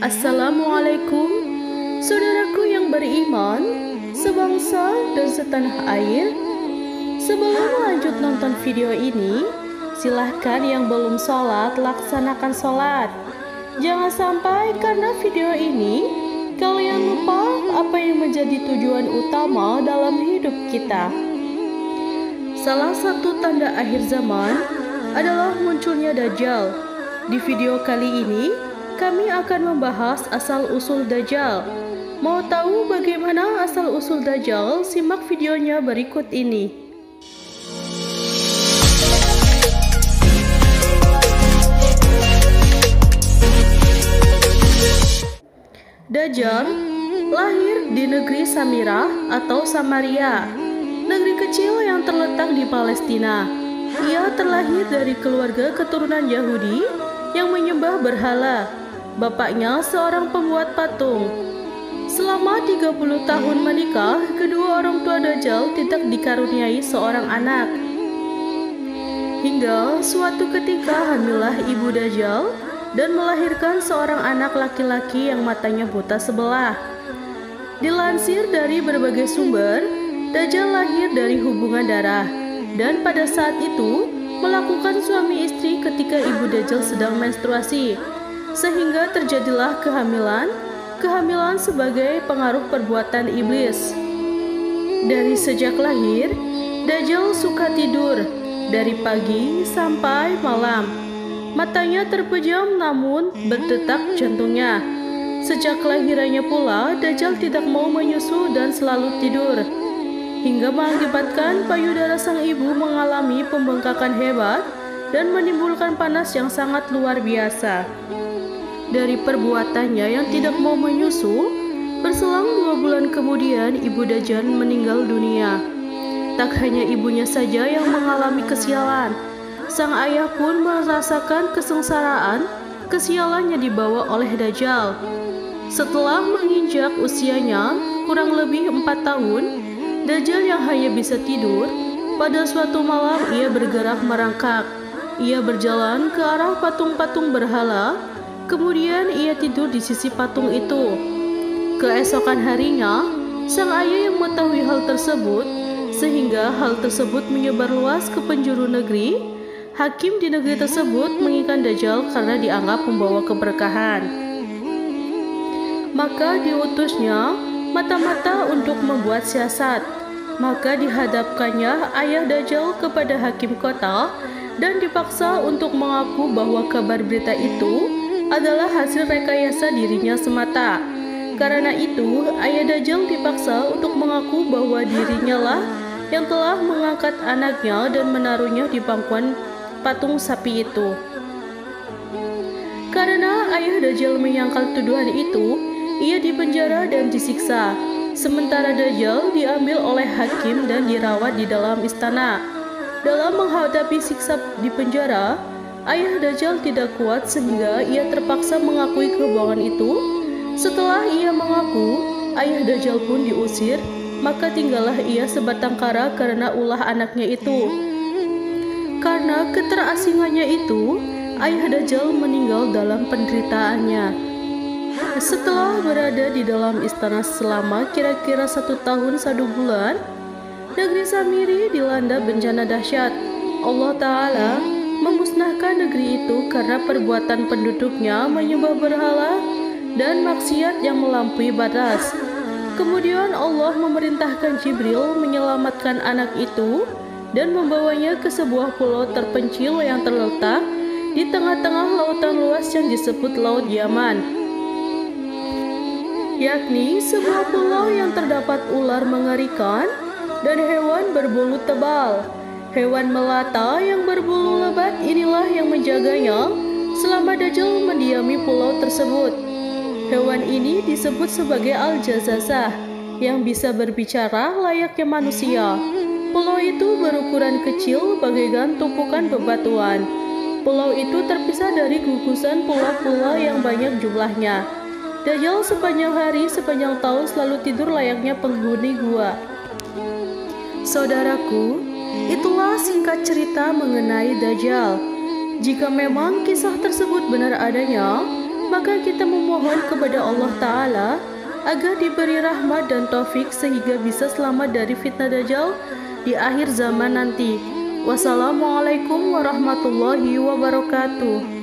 Assalamualaikum, saudaraku yang beriman, sebangsa dan setanah air. Sebelum lanjut nonton video ini, silahkan yang belum sholat, laksanakan sholat. Jangan sampai karena video ini, kalian lupa apa yang menjadi tujuan utama dalam hidup kita. Salah satu tanda akhir zaman adalah munculnya Dajjal. Di video kali ini, kami akan membahas asal-usul Dajjal. Mau tahu bagaimana asal-usul Dajjal? Simak videonya berikut ini. Dajjal lahir di negeri Samirah atau Samaria, negeri kecil yang terletak di Palestina. Ia terlahir dari keluarga keturunan Yahudi yang menyembah berhala. Bapaknya seorang pembuat patung. Selama 30 tahun menikah, kedua orang tua Dajjal tidak dikaruniai seorang anak. Hingga suatu ketika hamillah ibu Dajjal dan melahirkan seorang anak laki-laki yang matanya buta sebelah. Dilansir dari berbagai sumber, Dajjal lahir dari hubungan darah dan pada saat itu melakukan suami istri ketika ibu Dajjal sedang menstruasi, sehingga terjadilah kehamilan sebagai pengaruh perbuatan iblis. Dari sejak lahir, Dajjal suka tidur dari pagi sampai malam. Matanya terpejam namun berdetak jantungnya. Sejak kelahirannya pula, Dajjal tidak mau menyusu dan selalu tidur, hingga mengakibatkan payudara sang ibu mengalami pembengkakan hebat dan menimbulkan panas yang sangat luar biasa. Dari perbuatannya yang tidak mau menyusu, berselang 2 bulan kemudian ibu Dajjal meninggal dunia. Tak hanya ibunya saja yang mengalami kesialan, sang ayah pun merasakan kesengsaraan kesialan yang dibawa oleh Dajjal. Setelah menginjak usianya kurang lebih 4 tahun, Dajjal yang hanya bisa tidur, pada suatu malam ia bergerak merangkak. Ia berjalan ke arah patung-patung berhala. Kemudian ia tidur di sisi patung itu. Keesokan harinya, sang ayah yang mengetahui hal tersebut, sehingga hal tersebut menyebar luas ke penjuru negeri. Hakim di negeri tersebut menginginkan Dajjal karena dianggap membawa keberkahan. Maka diutusnya mata-mata untuk membuat siasat. Maka dihadapkannya ayah Dajjal kepada hakim kota dan dipaksa untuk mengaku bahwa kabar berita itu adalah hasil rekayasa dirinya semata. Karena itu, ayah Dajjal dipaksa untuk mengaku bahwa dirinya lah yang telah mengangkat anaknya dan menaruhnya di pangkuan patung sapi itu. Karena ayah Dajjal menyangkal tuduhan itu, ia dipenjara dan disiksa. Sementara Dajjal diambil oleh hakim dan dirawat di dalam istana. Dalam menghadapi siksa di penjara, ayah Dajjal tidak kuat sehingga ia terpaksa mengakui kebohongan itu. Setelah ia mengaku, ayah Dajjal pun diusir, maka tinggallah ia sebatang kara karena ulah anaknya itu. Karena keterasingannya itu, ayah Dajjal meninggal dalam penderitaannya. Setelah berada di dalam istana selama kira-kira 1 tahun 1 bulan, negeri Samiri dilanda bencana dahsyat. Allah Ta'ala memusnahkan negeri itu karena perbuatan penduduknya menyembah berhala dan maksiat yang melampaui batas. Kemudian Allah memerintahkan Jibril menyelamatkan anak itu dan membawanya ke sebuah pulau terpencil yang terletak di tengah-tengah lautan luas yang disebut Laut Yaman, yakni sebuah pulau yang terdapat ular mengerikan dan hewan berbulu tebal. Hewan melata yang berbulu lebat inilah yang menjaganya selama Dajjal mendiami pulau tersebut. Hewan ini disebut sebagai Al-Jazazah, yang bisa berbicara layaknya manusia. Pulau itu berukuran kecil bagaikan tumpukan bebatuan. Pulau itu terpisah dari gugusan pulau-pulau yang banyak jumlahnya. Dajjal sepanjang hari, sepanjang tahun selalu tidur layaknya penghuni gua. Saudaraku, itulah singkat cerita mengenai Dajjal. Jika memang kisah tersebut benar adanya, maka kita memohon kepada Allah Ta'ala agar diberi rahmat dan taufik sehingga bisa selamat dari fitnah Dajjal di akhir zaman nanti. Wassalamualaikum warahmatullahi wabarakatuh.